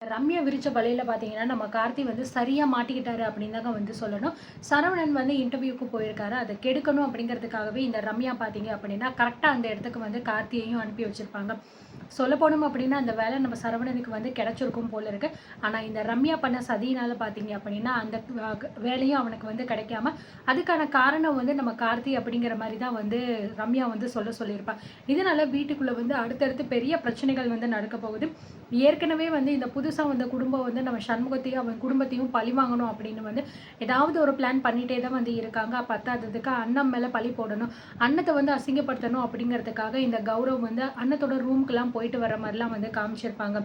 ரம்யா விரிச்ச வலையில பார்த்தீங்கன்னா, நம்ம கார்த்தி வந்து சரியா மாட்டிக்கிட்டாரு அப்படின்னு தாங்க வந்து சொல்லணும். சரவணன் வந்து இன்டர்வியூக்கு போயிருக்காரு. அத கெடுக்கணும் அப்படிங்கிறதுக்காகவே இந்த ரம்யா பார்த்தீங்க அப்படின்னா, கரெக்ட்டா அந்த இடத்துக்கு வந்து கார்த்தியையும் அனுப்பி வச்சிருப்பாங்க. சொல்லப்போனோம் அப்படின்னா, அந்த வேலை நம்ம சரவணனுக்கு வந்து கிடைச்சிருக்கும் போல இருக்கு. ஆனா, இந்த ரம்யா பண்ண சதியினால பார்த்தீங்க அப்படின்னா, அந்த வேலையும் அவனுக்கு வந்து கிடைக்காம, அதுக்கான காரணம் வந்து நம்ம கார்த்தி அப்படிங்கிற மாரி தான் வந்து ரம்யா வந்து சொல்லியிருப்பா. இதனால வீட்டுக்குள்ள வந்து அடுத்தடுத்து பெரிய பிரச்சனைகள் வந்து நடக்க போகுது. ஏற்கனவே வந்து இந்த புதுசா வந்த குடும்பம் வந்து நம்ம சண்முகத்தையும், அவன் குடும்பத்தையும் பழி வாங்கணும் அப்படின்னு வந்து ஏதாவது ஒரு பிளான் பண்ணிட்டே தான் வந்து இருக்காங்க. பத்தாததுக்கு அண்ணன் மேல பழி போடணும். அண்ணத்த வந்து அசிங்கப்படுத்தணும் அப்படிங்கிறதுக்காக இந்த கௌரவ் வந்து அண்ணத்தோட ரூம்க்குலாம் போயிட்டு வர மாரிலாம் வந்து காமிச்சிருப்பாங்க.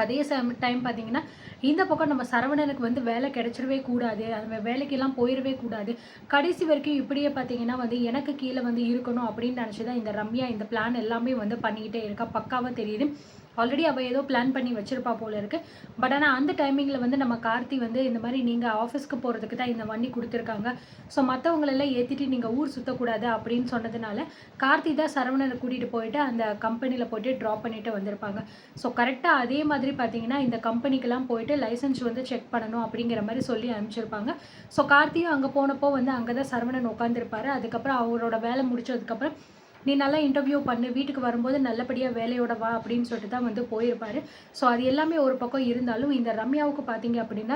அதே டைம் பார்த்தீங்கன்னா, இந்த பக்கம் நம்ம சரவணனுக்கு வந்து வேலை கிடைச்சிடவே கூடாது. அவன் வேலைக்கெல்லாம் போயிறவே கூடாது. கடைசி வரைக்கும் இப்படியே பார்த்தீங்கன்னா வந்து எனக்கு கீழ வந்து இருக்கணும் அப்படின்னு நினச்சு தான் இந்த ரம்யா இந்த பிளான் எல்லாமே வந்து பண்ணிக்கிட்டே இருக்கா. பக்காவா தெரியுது. ஆல்ரெடி அவள் ஏதோ பிளான் பண்ணி வச்சிருப்பா போல இருக்கு. பட் ஆனால் அந்த டைமிங்கில் வந்து நம்ம கார்த்தி வந்து இந்த மாதிரி நீங்கள் ஆஃபீஸ்க்கு போகிறதுக்கு தான் இந்த வண்டி கொடுத்துருக்காங்க. ஸோ மற்றவங்களெல்லாம் ஏற்றிட்டு நீங்கள் ஊர் சுற்றக்கூடாது அப்படின்னு சொன்னதுனால கார்த்தி தான் சரவணனை கூட்டிகிட்டு போயிட்டு அந்த கம்பெனியில் போய்ட்டு ட்ராப் பண்ணிட்டு வந்திருப்பாங்க. ஸோ கரெக்டாக அதே மாதிரி பார்த்தீங்கன்னா இந்த கம்பெனிக்கெல்லாம் போயிட்டு லைசன்ஸ் வந்து செக் பண்ணணும் அப்படிங்கிற மாதிரி சொல்லி அனுப்பிச்சிருப்பாங்க. ஸோ கார்த்தியும் அங்கே போனப்போ வந்து அங்கே தான் சரவணன் உட்காந்துருப்பாரு. அதுக்கப்புறம் அவரோட வேலை முடிச்சதுக்கப்புறம் நீ நல்லா இன்டர்வியூ பண்ணு, வீட்டுக்கு வரும்போது நல்லபடியாக வேலையோட வா அப்படின்னு சொல்லிட்டு தான் வந்து போயிருப்பாரு. ஸோ அது எல்லாமே ஒரு பக்கம் இருந்தாலும் இந்த ரம்யாவுக்கு பார்த்தீங்க அப்படின்னா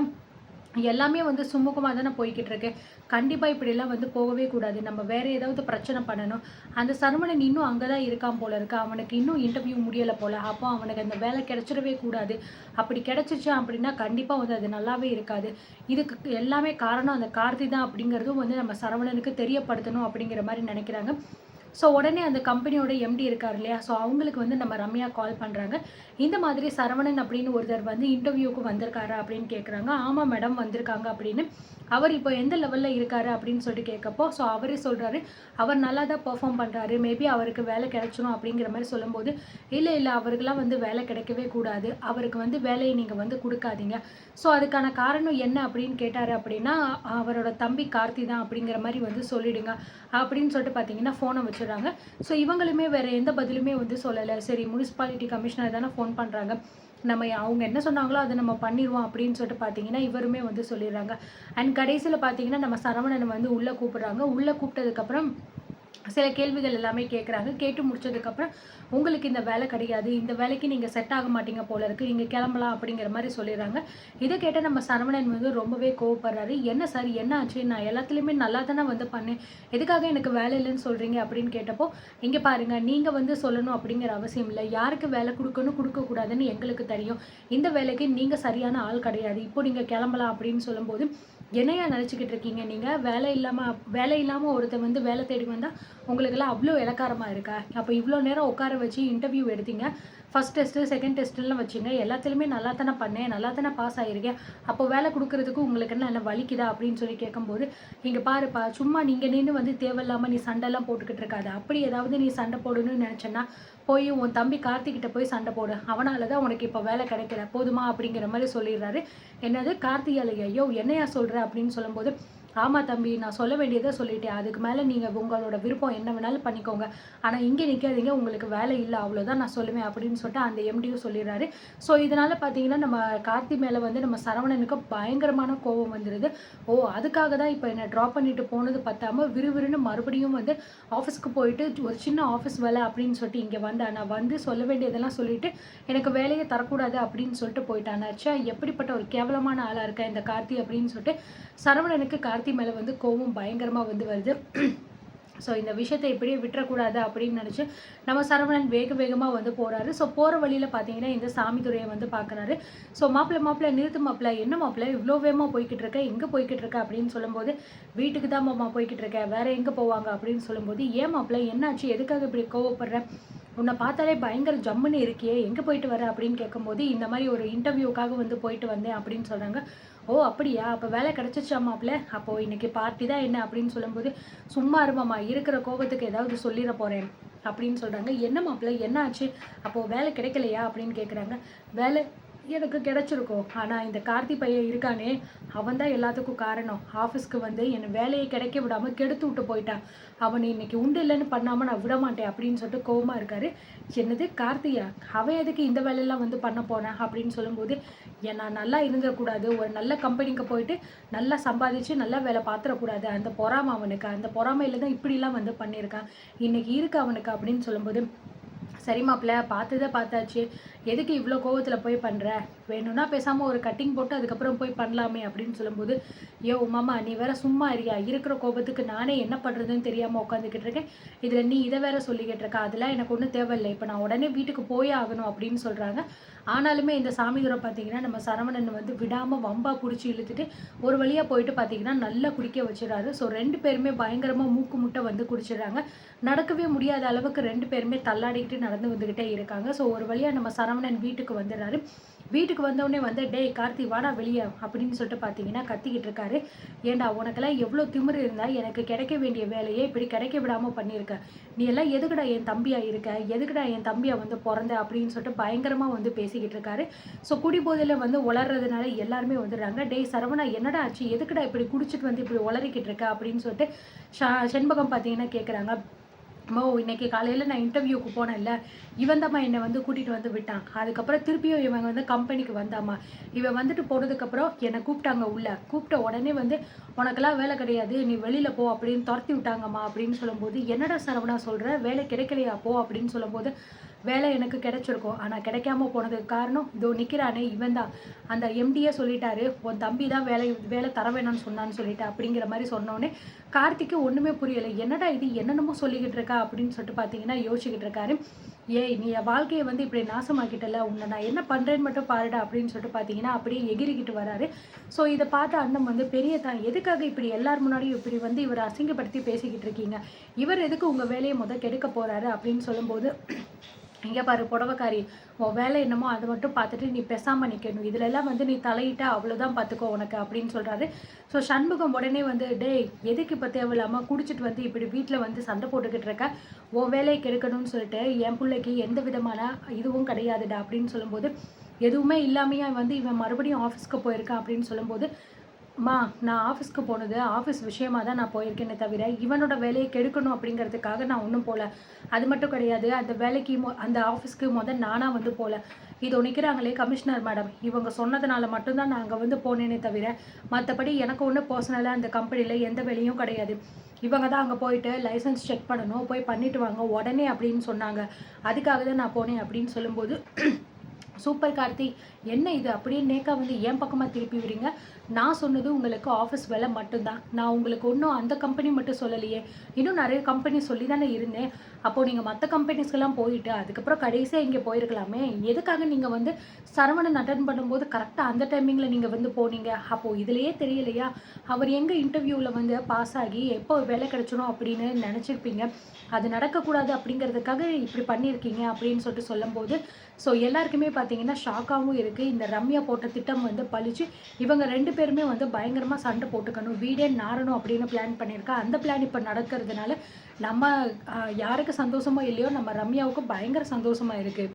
எல்லாமே வந்து சுமூகமாக தானே போய்கிட்டு இருக்கு. கண்டிப்பாக இப்படிலாம் வந்து போகவே கூடாது. நம்ம வேற ஏதாவது பிரச்சனை பண்ணணும். அந்த சரவணன் இன்னும் அங்கே தான் இருக்கான் போல இருக்கு. அவனுக்கு இன்னும் இன்டர்வியூ முடியலை போல. அப்போ அவனுக்கு அந்த வேலை கிடைச்சிடவே கூடாது. அப்படி கிடைச்சிச்சு அப்படின்னா கண்டிப்பாக வந்து அது நல்லாவே இருக்காது. இதுக்கு எல்லாமே காரணம் அந்த கார்த்தி தான் அப்படிங்கிறதும் வந்து நம்ம சரவணனுக்கு தெரியப்படுத்தணும் அப்படிங்கிற மாதிரி நினைக்கிறாங்க. ஸோ உடனே அந்த கம்பெனியோட எம்டி இருக்கார் இல்லையா, ஸோ அவங்களுக்கு வந்து நம்ம ரம்யா கால் பண்ணுறாங்க. இந்த மாதிரி சரவணன் அப்படின்னு ஒருத்தர் வந்து இன்டர்வியூக்கு வந்திருக்காரு அப்படின்னு கேட்குறாங்க. ஆமாம் மேடம் வந்திருக்காங்க அப்படின்னு. அவர் இப்போ எந்த லெவலில் இருக்காரு அப்படின்னு சொல்லிட்டு கேட்கப்போ, ஸோ அவரே சொல்கிறாரு அவர் நல்லா தான் பெர்ஃபார்ம் பண்ணுறாரு, மேபி அவருக்கு வேலை கிடைச்சிடும் அப்படிங்கிற மாதிரி சொல்லும்போது, இல்லை அவருக்கெல்லாம் வந்து வேலை கிடைக்கவே கூடாது, அவருக்கு வந்து வேலையை நீங்கள் வந்து கொடுக்காதீங்க. ஸோ அதுக்கான காரணம் என்ன அப்படின்னு கேட்டார் அப்படின்னா, அவரோட தம்பி கார்த்தி தான் அப்படிங்கிற மாதிரி வந்து சொல்லிடுங்க அப்படின்னு சொல்லிட்டு பார்த்தீங்கன்னா ஃபோனை வச்சுடுறாங்க. ஸோ இவங்களுமே வேறு எந்த பதிலுமே வந்து சொல்லலை. சரி முனிசிபாலிட்டி கமிஷனர் தானே ஃபோன் பண்ணுறாங்க, நம்ம அவங்க என்ன சொன்னாங்களோ அதை நம்ம பண்ணிடுவோம் அப்படின்னு சொல்லிட்டு பார்த்தீங்கன்னா இவருமே வந்து சொல்லிடுறாங்க. அண்ட் கடைசியில் பார்த்தீங்கன்னா நம்ம சரவணனை வந்து உள்ளே கூப்பிடுறாங்க. உள்ளே கூப்பிட்டதுக்கப்புறம் சில கேள்விகள் எல்லாமே கேட்குறாங்க. கேட்டு முடிச்சதுக்கப்புறம் உங்களுக்கு இந்த வேலை கிடையாது, இந்த வேலைக்கு நீங்கள் செட் ஆக மாட்டீங்க போல இருக்குது, நீங்கள் கிளம்பலாம் அப்படிங்கிற மாதிரி சொல்லிடுறாங்க. இதை கேட்டால் நம்ம சரவணன் வந்து ரொம்பவே கோவப்படுறாரு. என்ன சார் என்ன ஆச்சு, நான் எல்லாத்துலேயுமே நல்லா தானே வந்து பண்ணேன், எதுக்காக எனக்கு வேலை இல்லைன்னு சொல்கிறீங்க அப்படின்னு கேட்டப்போ, இங்கே பாருங்கள் நீங்கள் வந்து சொல்லணும் அப்படிங்கிற அவசியம் இல்லை, யாருக்கு வேலை கொடுக்கணும் கொடுக்கக்கூடாதுன்னு எங்களுக்கு தெரியும், இந்த வேலைக்கு நீங்கள் சரியான ஆள் கிடையாது, இப்போ நீங்கள் கிளம்பலாம் அப்படின்னு சொல்லும்போது, என்னையா நினச்சிக்கிட்டு இருக்கீங்க நீங்கள், வேலை இல்லாமல் ஒருத்தர் வந்து வேலை தேடி வந்தால் உங்களுக்கெல்லாம் அவ்வளோ இளக்காரமாக இருக்கா, அப்போ இவ்வளோ நேரம் உட்கார வச்சு இன்டர்வியூ எடுத்தீங்க, ஃபஸ்ட் டெஸ்ட்டு செகண்ட் டெஸ்ட்டுலாம் வச்சுங்க, எல்லாத்துலேயுமே நல்லா தானே பண்ணேன், நல்லா தானே பாஸ் ஆகிருக்கேன், அப்போ வேலை கொடுக்குறதுக்கு உங்களுக்கு என்ன வலிக்குதா அப்படின்னு சொல்லி கேட்கும்போது, இங்கே பாருப்பா சும்மா நீங்கள் நின்று வந்து தேவையில்லாமல் நீ சண்டைலாம் போட்டுக்கிட்டு இருக்காது, அப்படி ஏதாவது நீ சண்டை போடணும்னு நினச்சேன்னா போய் உன் தம்பி கார்த்திகிட்ட போய் சண்டை போடு, அவனால தான் உனக்கு இப்போ வேலை கிடைக்கல போதுமா அப்படிங்கிற மாதிரி சொல்லிடுறாரு. என்னது கார்த்திகாலயா, ஐயோ என்னையா சொல்கிற அப்படின்னு சொல்லும்போது, ஆமாம் தம்பி நான் சொல்ல வேண்டியதை சொல்லிட்டேன், அதுக்கு மேலே நீங்கள் உங்களோட விருப்பம் என்ன வேணாலும் பண்ணிக்கோங்க, ஆனால் இங்கே நிற்காதீங்க, உங்களுக்கு வேலை இல்லை அவ்வளோதான் நான் சொல்லுவேன் அப்படின்னு சொல்லிட்டு அந்த எம்டியும் சொல்லிடுறாரு. ஸோ இதனால் பார்த்தீங்கன்னா நம்ம கார்த்தி மேலே வந்து நம்ம சரவணனுக்கு பயங்கரமான கோபம் வந்துடுது. ஓ அதுக்காக தான் இப்போ என்னை ட்ராப் பண்ணிட்டு போனது பத்தாமல் விறுவிறுன்னு மறுபடியும் வந்து ஆஃபீஸ்க்கு போயிட்டு ஒரு சின்ன ஆஃபீஸ் வேலை அப்படின்னு சொல்லிட்டு இங்கே வந்தேன், நான் வந்து சொல்ல வேண்டியதெல்லாம் சொல்லிவிட்டு எனக்கு வேலையை தரக்கூடாது அப்படின்னு சொல்லிட்டு போயிட்டானாச்சா, எப்படிப்பட்ட ஒரு கேவலமான ஆளாக இருக்கா இந்த கார்த்தி அப்படின்னு சொல்லிட்டு சரவணனுக்கு கார்த்தி மேலே வந்து கோபம் பயங்கரமாக வந்து வருது. ஸோ இந்த விஷயத்தை இப்படியே விட்டுறக்கூடாது அப்படின்னு நினச்சி நம்ம சரவணன் வேகமாக வந்து போகிறாரு. ஸோ போகிற வழியில் பார்த்தீங்கன்னா இந்த சாமிதுரையை வந்து பார்க்குறாரு. ஸோ மாப்பிள்ளை நிறுத்து மாப்பிள்ளை, என்ன மாப்பிள்ளை இவ்வளோ வேகமாக போய்கிட்டு இருக்க, எங்கே போய்கிட்டு இருக்க அப்படின்னு சொல்லும்போது, வீட்டுக்கு தான் மாமா போய்கிட்டு இருக்கேன், வேறு எங்கே போவாங்க அப்படின்னு சொல்லும்போது, ஏன் மாப்பிள்ளை என்னாச்சு, எதுக்காக இப்படி கோவப்படுறேன், உன்னை பார்த்தாலே பயங்கர ஜம்முன்னு இருக்கியே, எங்கே போயிட்டு வர அப்படின்னு கேட்கும்போது, இந்த மாதிரி ஒரு இன்டர்வியூக்காக வந்து போயிட்டு வந்தேன் அப்படின்னு சொல்கிறாங்க. ஓ அப்படியா, அப்போ வேலை கிடச்சிச்சா மாப்பிள்ள, அப்போது இன்றைக்கி பார்ட்டி தான் என்ன அப்படின்னு சொல்லும்போது, சும்மா இருமாம்மா இருக்கிற கோபத்துக்கு ஏதாவது சொல்லிட போகிறேன் அப்படின்னு சொல்கிறாங்க. என்ன மாப்பிள்ள என்ன ஆச்சு, அப்போது வேலை கிடைக்கலையா அப்படின்னு கேட்குறாங்க. வேலை எனக்கு கிடைச்சிருக்கும். ஆனா, இந்த கார்த்தி பையன் இருக்கானே, அவன் தான் எல்லாத்துக்கும் காரணம். ஆஃபீஸ்க்கு வந்து என்ன வேலைய கிடைக்க விடாம கெடுத்து விட்டு போயிட்டான். அவன இன்னைக்கு உண்டு இல்லன்னு பண்ணாம நான் விடமாட்டேன் அப்படின்னு சொல்லிட்டு கோவமா இருக்காரு. என்னது கார்த்தியா? அவன் எதுக்கு இந்த வேலையெல்லாம் வந்து பண்ண போனான்? அப்படின்னு சொல்லும்போது, நான் நல்லா இருந்துறக்கூடாது. ஒரு நல்ல கம்பெனிக்கு போயிட்டு நல்லா சம்பாதிச்சு நல்லா வேலை பார்த்துறக்கூடாது. அந்த பொறாம அவனுக்கு. அந்த பொறாமையில தான் இப்படிலாம் வந்து பண்ணியிருக்கான். இன்னைக்கு இருக்கு அவனுக்கு அப்படின்னு சொல்லும்போது, சரி மாப்பிள பார்த்தத பார்த்தாச்சு. எதுக்கு இவ்ளோ கோவத்துல போய் பண்ற? வேணும்னா பேசாம ஒரு கட்டிங் போட்டு அதுக்கப்புறம் போய் பண்ணலாமே அப்படின்னு சொல்லும்போது, யோவ் மாமா நீ வேற சும்மா இருயா. இருக்கிற கோபத்துக்கு நானே என்ன பண்றதுன்னு தெரியாம உட்காந்துக்கிட்டு இருக்கேன். இதுல நீ இத வேற சொல்லிக்கிட்டு இருக்க. அதெல்லாம் எனக்கு ஒண்ணும் தேவையில்ல. இப்ப நான் உடனே வீட்டுக்கு போயே ஆகணும் அப்படின்னு சொல்றாங்க. ஆனாலுமே இந்த சாமிதுரை பார்த்தீங்கன்னா, நம்ம சரவணன் வந்து விடாம வம்பா புடிச்சு இழுத்துட்டு ஒரு வழியா போயிட்டு பார்த்தீங்கன்னா, நல்லா குடிக்க வச்சுறாரு. ஸோ 2 பேருமே பயங்கரமா மூக்கு முட்ட வந்து குடிச்சிடுறாங்க. நடக்கவே முடியாத அளவுக்கு 2 பேருமே தள்ளாடிக்கிட்டு நடந்து வந்துகிட்டே இருக்காங்க. ஸோ ஒரு வழியா நம்ம சரவணன் வீட்டுக்கு வந்துடுறாரு. வீட்டுக்கு வந்தவுடனே வந்து, "டேய் கார்த்தி வாடா வெளிய" அப்படின்னு சொல்லிட்டு பார்த்தீங்கன்னா கத்திக்கிட்டு இருக்காரு. "ஏன்டா உனக்கெல்லாம் எவ்ளோ திமிரு இருந்தா எனக்கு கிடைக்க வேண்டிய வேலைய இப்படி கிடைக்க விடாம பண்ணியிருக்க. நீ எல்லாம் எதுக்குடா என் தம்பியா இருக்க? எதுக்குடா என் தம்பியா வந்து பொறந்த?" அப்படின்னு சொல்லிட்டு பயங்கரமா வந்து பேசிக்கிட்டு இருக்காரு. ஸோ குடிபோதையில வந்து உளர்றதுனால எல்லாருமே வந்துடுறாங்க. "டேய் சரவணா என்னடா ஆச்சு? எதுக்குடா இப்படி குடிச்சிட்டு வந்து இப்படி உளறிக்கிட்டு இருக்க?" அப்படின்னு சொல்லிட்டு செண்பகம் பார்த்தீங்கன்னா கேட்குறாங்க. "அம்மோ இன்னைக்கு காலையில நான் இன்டர்வியூக்கு போனேன்ல, இவன் தாம்மா என்னை வந்து கூட்டிட்டு வந்து விட்டான். அதுக்கப்புறம் திருப்பியும் இவன் வந்து கம்பெனிக்கு வந்தாம்மா. இவன் வந்துட்டு போனதுக்கப்புறம் என்னை கூப்பிட்டாங்க உள்ள. கூப்பிட்ட உடனே வந்து உனக்கெல்லாம் வேலை கிடையாது. நீ வெளியில போ அப்படின்னு தொரத்தி விட்டாங்கம்மா" அப்படின்னு சொல்லும்போது, "என்னடா சரவணா சொல்ற? வேலை கிடைக்கலையா போ" அப்படின்னு சொல்லும்போது, "வேலை எனக்கு கிடைச்சிருக்கும். ஆனா கிடைக்காம போனதுக்கு காரணம் இதோ நிக்கிறானே இவன் தான். அந்த எம்டியே சொல்லிட்டாரு, உன் தம்பி தான் வேலை தர வேணாம்னு சொன்னான்னு சொல்லிட்டு" அப்படிங்கிற மாதிரி சொன்னோனே கார்த்திக்கு ஒண்ணுமே புரியல. என்னடா இது என்னென்னமோ சொல்லிக்கிட்டு இருக்கா அப்படின்னு சொல்லிட்டு பார்த்தீங்கன்னா யோசிச்சுக்கிட்டு இருக்காரு. "ஏய் நீ என் வாழ்க்கைய வந்து இப்படி நாசமாக்கிட்டல, உன்னை நான் என்ன பண்றேன்னு மட்டும் பாருடா" அப்படின்னு சொல்லிட்டு பார்த்தீங்கன்னா அப்படியே எகிறிக்கிட்டு வராரு. ஸோ இத பார்த்த அண்ணன் வந்து, "பெரிய எதுக்காக இப்படி எல்லார் முன்னாடியும் இப்படி வந்து இவர அசிங்கப்படுத்தி பேசிக்கிட்டு இருக்கீங்க? இவர் எதுக்கு உங்க வேலைய கெடுக்க போறாரு?" அப்படின்னு சொல்லும்போது, "இங்க பாரு புடவைக்காரி, உன் வேலை என்னமோ அத மட்டும் பார்த்துட்டு நீ பேசாம நிக்கணும். இதுலலாம் வந்து நீ தலையிட்டா அவ்வளோதான் பார்த்துக்கோ உனக்கு" அப்படின்னு சொல்றாரு. ஸோ சண்முகம் உடனே வந்து, "டேய் எதுக்கு இப்ப தேவையில்லாம குடிச்சிட்டு வந்து இப்படி வீட்ல வந்து சண்டை போட்டுக்கிட்டு இருக்க? உன் வேலைய கெடுக்கணும்னு சொல்லிட்டு என் புள்ளைக்கு எந்த விதமான இதுவும் கிடையாதுடா" அப்படின்னு சொல்லும்போது, "எதுவுமே இல்லாமயா வந்து இவன் மறுபடியும் ஆஃபீஸ்க்கு போயிருக்கான்?" அப்படின்னு சொல்லும்போது, "அம்மா நான் ஆஃபீஸ்க்கு போனது ஆஃபீஸ் விஷயமா தான் நான் போயிருக்கேனே தவிர, இவனோட வேலைய கெடுக்கணும் அப்படிங்கிறதுக்காக நான் ஒண்ணும் போல. அது மட்டும் கிடையாது, அந்த வேலைக்கு அந்த ஆஃபீஸ்க்கு நானா வந்து போல. இதோ நிக்கிறாங்களே கமிஷனர் மேடம், இவங்க சொன்னதுனால மட்டும் தான் நான் அங்க வந்து போனேனே தவிர, மத்தபடி எனக்கு ஒண்ணும் பெர்சனலா அந்த கம்பெனில எந்த வேலையும் கிடையாது. இவங்க தான் அங்க போயிட்டு லைசென்ஸ் செக் பண்ணணும், போய் பண்ணிட்டு வாங்க உடனே அப்படின்னு சொன்னாங்க. அதுக்காக தான் நான் போனேன்" அப்படின்னு சொல்லும்போது, "சூப்பர் கார்த்தி! என்ன இது அப்படியே நேக்கா வந்து என் பக்கமா திருப்பி விடுறீங்க? நான் சொன்னது உங்களுக்கு ஆஃபீஸ் வேலை மட்டும்தான். நான் உங்களுக்கு ஒண்ணும் அந்த கம்பெனி மட்டும் சொல்லலையே. இன்னும் நெறைய கம்பெனி சொல்லி தானே இருந்தேன். அப்போ நீங்க மத்த கம்பெனிஸ்க்கெல்லாம் போயிட்டு, அதுக்கப்புறம் கடைசியா இங்க போயிருக்கலாமே. எதுக்காக நீங்க வந்து சரவணன் அட்டெண்ட் பண்ணும்போது கரெக்ட்டா அந்த டைமிங்ல நீங்க வந்து போனீங்க? அப்போ இதுலயே தெரியலையா? அவர் எங்க இன்டர்வியூல வந்து பாஸ் ஆகி எப்போ வேலை கிடைச்சிரும் அப்படின்னு நெனச்சிருப்பீங்க. அது நடக்கக்கூடாது அப்படிங்கிறதுக்காக இப்படி பண்ணியிருக்கீங்க" அப்படின்னு சொல்லிட்டு சொல்லும்போது, ஸோ எல்லாருக்குமே பார்த்தீங்கன்னா ஷாக்காவும் இருக்கு. இந்த ரம்யா போட்ட திட்டம் வந்து பலிச்சு, இவங்க 2 பேருமே வந்து பயங்கரமா சண்டை போட்டுக்கணும், வீடே நாறணும் அப்படின்னு பிளான் பண்ணியிருக்கா. அந்த பிளான் இப்ப நடக்கிறதுனால நம்ம யாருக்கு சந்தோஷமோ இல்லையோ, நம்ம ரம்யாவுக்கு பயங்கர சந்தோஷமா இருக்கு.